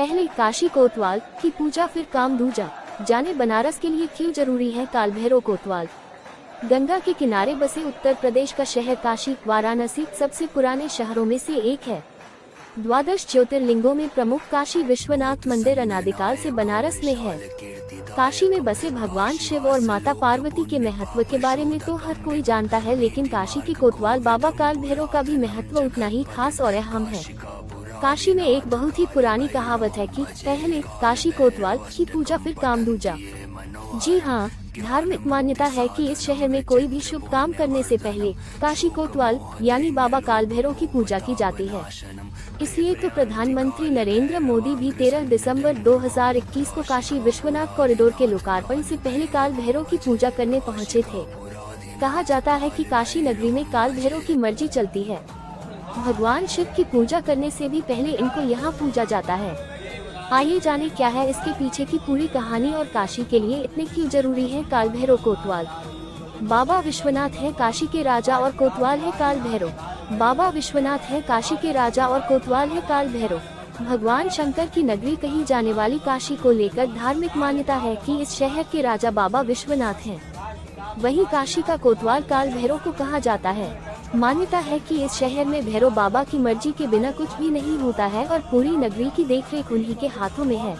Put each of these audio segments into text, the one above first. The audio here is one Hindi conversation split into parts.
पहले काशी कोतवाल की पूजा फिर काम दूजा। जाने बनारस के लिए क्यों जरूरी है काल भैरव कोतवाल। गंगा के किनारे बसे उत्तर प्रदेश का शहर काशी वाराणसी सबसे पुराने शहरों में से एक है। द्वादश ज्योतिर्लिंगों में प्रमुख काशी विश्वनाथ मंदिर अनादिकाल से बनारस में है। काशी में बसे भगवान शिव और माता पार्वती के महत्व के बारे में तो हर कोई जानता है, लेकिन काशी के कोतवाल बाबा काल भैरव का भी महत्व उतना ही खास और अहम है। काशी में एक बहुत ही पुरानी कहावत है कि पहले काशी कोतवाल की पूजा फिर काम दूजा। जी हाँ, धार्मिक मान्यता है कि इस शहर में कोई भी शुभ काम करने से पहले काशी कोतवाल यानी बाबा काल भैरव की पूजा की जाती है। इसलिए तो प्रधानमंत्री नरेंद्र मोदी भी 13 दिसंबर 2021 को काशी विश्वनाथ कॉरिडोर के लोकार्पण से पहले काल भैरव की पूजा करने पहुंचे थे। कहा जाता है कि काशी नगरी में काल भैरव की मर्जी चलती है। भगवान शिव की पूजा करने से भी पहले इनको यहाँ पूजा जाता है। आइए जाने क्या है इसके पीछे की पूरी कहानी और काशी के लिए इतने क्यों जरूरी है काल भैरव कोतवाल। बाबा विश्वनाथ है काशी के राजा और कोतवाल है काल भैरव। बाबा विश्वनाथ है काशी के राजा और कोतवाल है काल भैरव। भगवान शंकर की नगरी कही जाने वाली काशी को लेकर धार्मिक मान्यता है कि इस शहर के राजा बाबा विश्वनाथ हैं। वहीं काशी का कोतवाल काल भैरव को कहा जाता है। मान्यता है कि इस शहर में भैरव बाबा की मर्जी के बिना कुछ भी नहीं होता है और पूरी नगरी की देखरेख उन्हीं के हाथों में है।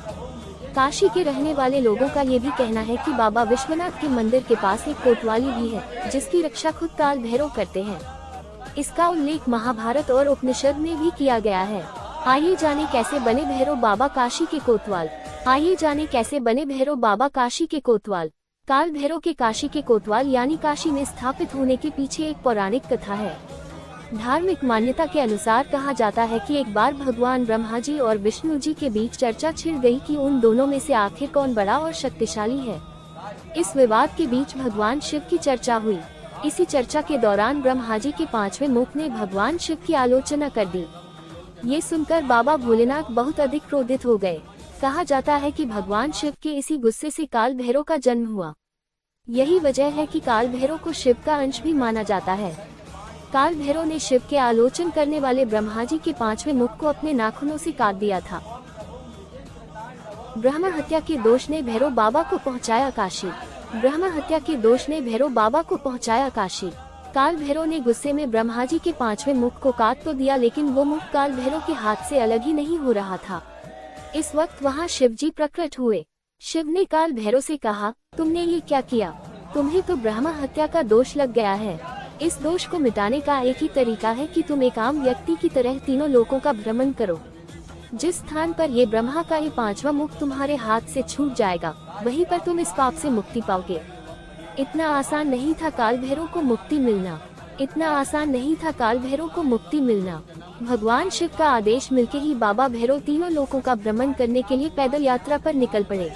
काशी के रहने वाले लोगों का ये भी कहना है कि बाबा विश्वनाथ के मंदिर के पास एक कोतवाली भी है जिसकी रक्षा खुद काल भैरव करते हैं। इसका उल्लेख महाभारत और उपनिषद में भी किया गया है। आइए जाने कैसे बने भैरव बाबा काशी के कोतवाल। आइए जाने कैसे बने भैरव बाबा काशी के कोतवाल। काल भैरव के काशी के कोतवाल यानी काशी में स्थापित होने के पीछे एक पौराणिक कथा है। धार्मिक मान्यता के अनुसार कहा जाता है कि एक बार भगवान ब्रह्मा जी और विष्णु जी के बीच चर्चा छिड़ गई कि उन दोनों में से आखिर कौन बड़ा और शक्तिशाली है। इस विवाद के बीच भगवान शिव की चर्चा हुई। इसी चर्चा के दौरान ब्रह्मा जी के 5वें मुख ने भगवान शिव की आलोचना कर दी। ये सुनकर बाबा भोलेनाथ बहुत अधिक क्रोधित हो गए। कहा जाता है कि भगवान शिव के इसी गुस्से से काल भैरव का जन्म हुआ। यही वजह है कि काल भैरव को शिव का अंश भी माना जाता है। काल भैरव ने शिव के आलोचन करने वाले ब्रह्मा जी के 5वें मुख को अपने नाखूनों से काट दिया था। ब्रह्म हत्या के दोष ने भैरव बाबा को पहुंचाया काशी। ब्रह्म हत्या के दोष ने भैरव बाबा को पहुंचाया काशी। काल भैरव ने गुस्से में ब्रह्मा जी के 5वें मुख को काट तो दिया, लेकिन वो मुख काल भैरव के हाथ से अलग ही नहीं हो रहा था। इस वक्त वहाँ शिव जी प्रकट हुए। शिव ने काल भैरव से कहा, तुमने ये क्या किया? तुम्हें तो ब्रह्म हत्या का दोष लग गया है। इस दोष को मिटाने का एक ही तरीका है कि तुम एक आम व्यक्ति की तरह तीनों लोकों का भ्रमण करो। जिस स्थान पर ये ब्रह्मा का ये 5वां मुख तुम्हारे हाथ से छूट जाएगा, वहीं पर तुम इस पाप से मुक्ति पाओगे। इतना आसान नहीं था काल भैरव को मुक्ति मिलना। इतना आसान नहीं था काल भैरव को मुक्ति मिलना। भगवान शिव का आदेश मिलके ही बाबा भैरव तीनों लोकों का भ्रमण करने के लिए पैदल यात्रा पर निकल पड़े।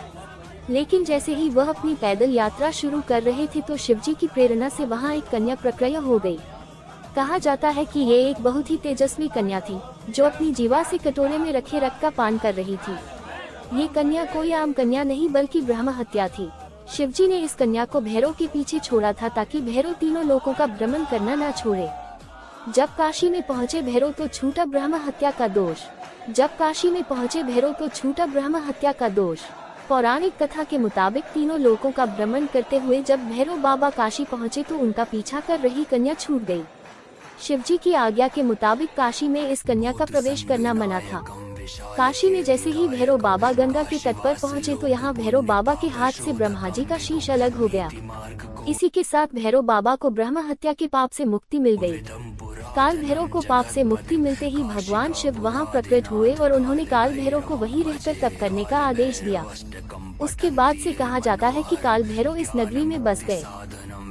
लेकिन जैसे ही वह अपनी पैदल यात्रा शुरू कर रहे थे तो शिवजी की प्रेरणा से वहां एक कन्या प्रकट हो गई। कहा जाता है कि ये एक बहुत ही तेजस्वी कन्या थी जो अपनी जीवा से कटोरे में रखे रक्त का पान कर रही थी। ये कन्या कोई आम कन्या नहीं बल्कि ब्रह्म हत्या थी। शिवजी ने इस कन्या को भैरव के पीछे छोड़ा था ताकि भैरव तीनों लोकों का भ्रमण करना न छोड़े। जब काशी में पहुंचे भैरव तो छूटा ब्रह्म हत्या का दोष। जब काशी में पहुंचे भैरव तो छूटा ब्रह्म हत्या का दोष। पौराणिक कथा के मुताबिक तीनों लोकों का भ्रमण करते हुए जब भैरव बाबा काशी पहुंचे तो उनका पीछा कर रही कन्या छूट गई। शिवजी की आज्ञा के मुताबिक काशी में इस कन्या का प्रवेश करना मना था। काशी में जैसे ही भैरव बाबा गंगा के तट पर पहुंचे तो यहाँ भैरव बाबा के हाथ से ब्रह्मा जी का शीश अलग हो गया। इसी के साथ भैरव बाबा को ब्रह्म हत्या के पाप से मुक्ति मिल गई। काल भैरव को पाप से मुक्ति मिलते ही भगवान शिव वहां प्रकट हुए और उन्होंने काल भैरव को वहीं रहकर तप करने का आदेश दिया। उसके बाद से कहा जाता है कि काल भैरव इस नगरी में बस गए।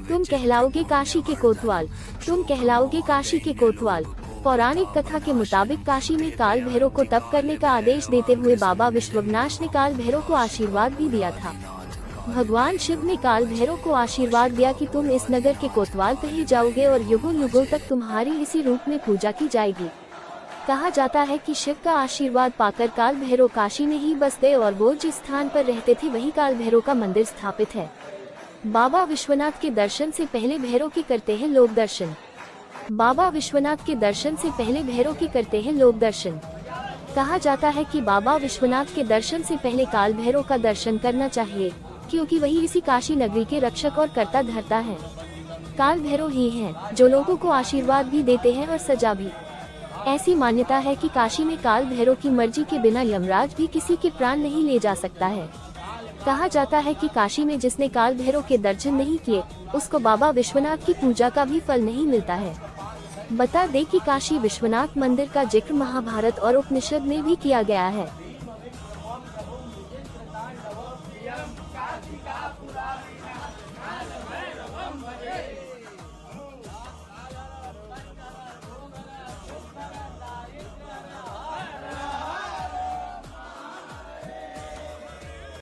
तुम कहलाओगे काशी के कोतवाल। तुम कहलाओगे काशी के कोतवाल। पौराणिक कथा के मुताबिक काशी में काल भैरव को तप करने का आदेश देते हुए बाबा विश्वनाथ ने काल भैरव को आशीर्वाद भी दिया था। भगवान शिव ने काल भैरव को आशीर्वाद दिया कि तुम इस नगर के कोतवाल कहे जाओगे और युगों युगों तक तुम्हारी इसी रूप में पूजा की जाएगी। कहा जाता है कि शिव का आशीर्वाद पाकर काल भैरव काशी में ही बस गए और वो जिस स्थान पर रहते थे वही काल भैरव का मंदिर स्थापित है। बाबा विश्वनाथ के दर्शन से पहले भैरव के करते हैं लोक दर्शन। बाबा विश्वनाथ के दर्शन से पहले भैरव के करते हैं लोक दर्शन। कहा जाता है कि बाबा विश्वनाथ के दर्शन से पहले काल भैरव का दर्शन करना चाहिए, क्योंकि वही इसी काशी नगरी के रक्षक और कर्ता धर्ता है। काल भैरव ही हैं जो लोगों को आशीर्वाद भी देते हैं और सजा भी। ऐसी मान्यता है कि काशी में काल भैरव की मर्जी के बिना यमराज भी किसी के प्राण नहीं ले जा सकता है। कहा जाता है कि काशी में जिसने काल भैरव के दर्शन नहीं किए, उसको बाबा विश्वनाथ की पूजा का भी फल नहीं मिलता है। बता दें कि काशी विश्वनाथ मंदिर का जिक्र महाभारत और उपनिषद में भी किया गया है।